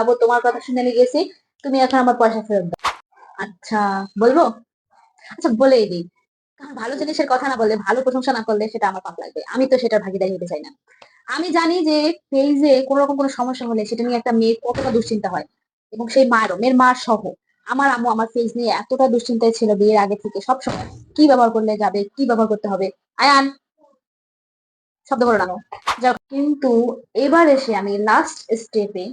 আপু তোমার কথা শুনে আমি গেছি, তুমি এখন আমার পয়সা ফেরত দাও। আচ্ছা, বলবো? আচ্ছা, বলেই দিই। কারণ ভালো জিনিসের কথা না বললে, ভালো প্রশংসা না করলে সেটা আমার পাপ লাগবে, আমি তো সেটার ভাগিদারি হতে চাই না। আমি জানি যে পেজে কোন রকম কোনো সমস্যা হলে সেটা নিয়ে একটা মেয়ের কতটা দুশ্চিন্তা হয়, এবং সেই মারও, মেয়ের মা সহ আমার আম্মু আমার পেজ নিয়ে এতটা দুশ্চিন্তায় ছিল বিয়ের আগে থেকে সব সময়, কি ব্যবহার করলে যাবে, কি ব্যবহার করতে হবে। আয়ান, শব্দ করো না। কিন্তু এবার এসে আমি লাস্ট স্টেপে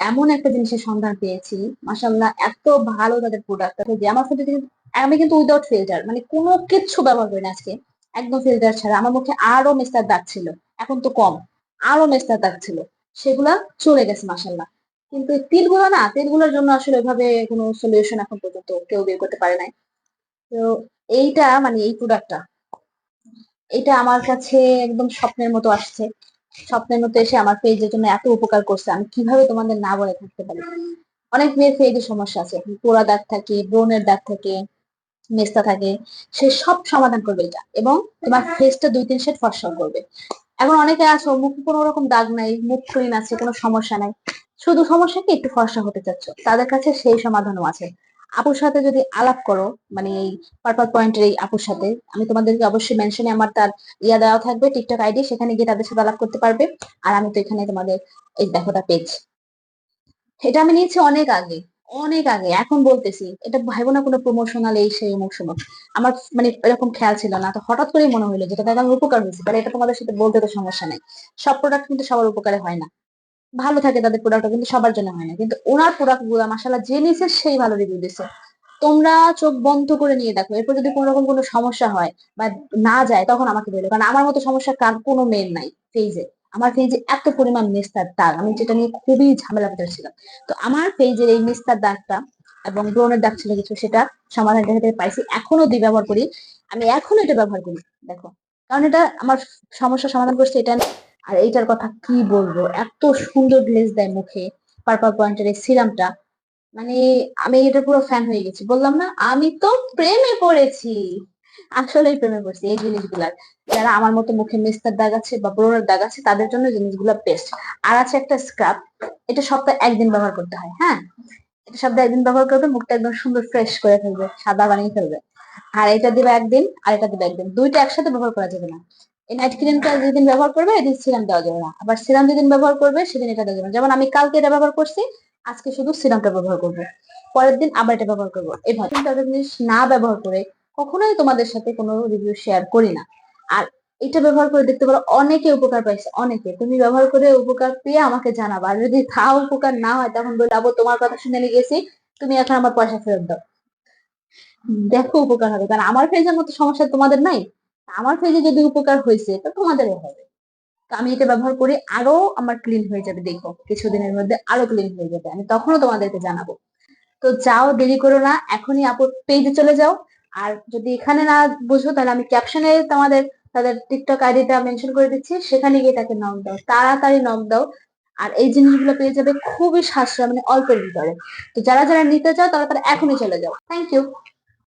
এমন একটা জিনিসের সন্ধান পেয়েছি, মাশাআল্লাহ, এত ভালো তাদের প্রোডাক্ট যে আমার সাথে আমি কিন্তু উইদাউট ফিল্টার, মানে কোনো কিছু ব্যবহার করি না আজকে, একদম ফিল্টার ছাড়া। আমার মুখে আরো মেস্তার দাগ ছিল, এখন তো কম, আরো মেস্তার দাগ ছিল, সেগুলা চলে গেছে মাশাআল্লাহ। কিন্তু এই তিলগুলো না, তিলগুলোর জন্য আসলে ওইভাবে কোনো সলিউশন এখন পর্যন্ত কেউ বের করতে পারে নাই। তো এইটা মানে এই প্রোডাক্টটা, এটা আমার কাছে একদম স্বপ্নের মতো আসছে, স্বপ্নের মতো এসে আমার পেজের জন্য এত উপকার করছে, আমি কিভাবে তোমাদের না বলে থাকতে পারি। অনেক মেয়ের পেজের সমস্যা আছে, পোড়া দাগ থাকে, ব্রণের দাগ থাকে, মেস্তা থাকে, সে সব সমাধান করবে এটা, এবং তোমার ফেসটা 2-3 শেড ফর্সা করবে। এখন অনেকে আছো মুখে কোনো রকম দাগ নাই, মুখ ক্লিন আছে, কোনো সমস্যা নাই, শুধু সমস্যা কি একটু ফর্সা হতে চাচ্ছ, তাদের কাছে সেই সমাধানও আছে। আপুর সাথে যদি আলাপ করো, মানে এই পার্পল পয়েন্টের এই আপুর সাথে, আমি তোমাদেরকে অবশ্যই মেনশনে আমার তার দেওয়া থাকবে, টিকটক আইডি, সেখানে গিয়ে তাদের সাথে আলাপ করতে পারবে। আর আমি তো এখানে তোমাদের এই দেখোটা পেজ, এটা আমি নিয়েছি অনেক আগে, অনেক আগে, এখন বলতেছি এটা ভাইবো না কোনো প্রমোশনাল এই সেই অমুক সমুক। আমার মানে এরকম খেয়াল ছিল না, তো হঠাৎ করেই মনে হলো যেটা তাদের আমার উপকার হয়েছে, তাহলে এটা তোমাদের সাথে বলতে তো সমস্যা নেই। সব প্রোডাক্ট কিন্তু সবার উপকারে হয় না, ভালো থাকে তাদের প্রোডাক্ট কিন্তু সবার জন্য হয় না, কিন্তু ওনার প্রোডাক্ট গুলো মাশাআল্লাহ যে নিছে সেই ভালো রিভিউ দিছে। তোমরা চোখ বন্ধ করে নিয়ে দেখো, এরপর যদি কোনো রকম কোনো সমস্যা হয় বা না যায়, তখন আমাকে বলো, কারণ আমার মতো সমস্যা কার কোনো মেয়ের নাই পেজে। আমার পেজে এত পরিমাণ মেস্তার দাগ, আমি যেটা নিয়ে খুবই ঝামেলা ভিতরে ছিলাম। তো আমার পেজের এই মেস্তার দাগটা এবং ব্রণের দাগ ছিল কিছু, সেটা সমাধান দেখতে পাইছি, এখনো দিয়ে ব্যবহার করি, আমি এখনো এটা ব্যবহার করি। দেখো, কারণ এটা আমার সমস্যা সমাধান করছে এটা। আর এইটার কথা কি বলবো, এত সুন্দর গ্লেজ দেয় মুখে পার্পল পয়েন্টের এই সিরামটা, মানে আমি এটা পুরো ফ্যান হয়ে গেছি, বললাম না আমি তো প্রেমে পড়েছি, আসলেই প্রেমে পড়ছি এই জিনিসগুলার। যারা আমার মতো মুখে মেস্তার দাগ আছে বা ব্রণের দাগ আছে তাদের জন্য জিনিসগুলো বেস্ট। আর আছে একটা স্ক্রাব, এটা সপ্তাহে একদিন ব্যবহার করতে হয়, হ্যাঁ, এটা সপ্তাহে একদিন ব্যবহার করবে, মুখটা একদম সুন্দর ফ্রেশ করে ফেলবে, সাদা বানিয়ে ফেলবে। আর এটা দিবে একদিন, আর এটা দিবে একদিন, দুইটা একসাথে ব্যবহার করা যাবে না। এই নাইট ক্রিমটা যেদিন ব্যবহার করবে এদিন সিরাম দেওয়া যাবে না, আবার সিরাম যেদিন ব্যবহার করবে সেদিন এটা দেওয়া যাবে না। যেমন আমি কালকে এটা ব্যবহার করছি, আজকে শুধু সিরামটা ব্যবহার করবো, পরের দিন আবার এটা ব্যবহার করবো, এভাবে। কিন্তু একটা জিনিস না ব্যবহার করে কখনোই তোমাদের সাথে কোনো রিভিউ শেয়ার করি না। আর এটা ব্যবহার করে দেখতে পারো অনেকে উপকার পাইছে, অনেকে, তুমি ব্যবহার করে উপকার পেয়ে আমাকে জানাবা, আর যদি তাও উপকার না হয় তখন বলবো তোমার কথা শুনে আমি গেছি, তুমি এখন আমার পয়সা ফেরত দাও। দেখো উপকার হবে, কারণ আমার ফেজের মতো সমস্যা তোমাদের নাই, আমার ফেজে যদি উপকার হয়েছে তো তোমাদেরও হবে। তো আমি এটা ব্যবহার করি, আরো আমার ক্লিন হয়ে যাবে, দেখো কিছুদিনের মধ্যে আরো ক্লিন হয়ে যাবে, আমি তখনও তোমাদেরকে জানাবো। তো যাও, দেরি করো না, এখনই আপু পেজে চলে যাও। আর যদি এখানে না বুঝো তাহলে আমি ক্যাপশনে তোমাদের তাদের টিকটক আইডিটা মেনশন করে দিচ্ছি, সেখানে গিয়ে তাকে নক দাও, তাড়াতাড়ি নক দাও। আর এই জিনিসগুলো পেয়ে যাবে খুবই সাশ্রয়, মানে অল্পের ভিতরে। তো যারা যারা নিতে চাও তারা তারা এখনই চলে যাও। Thank you.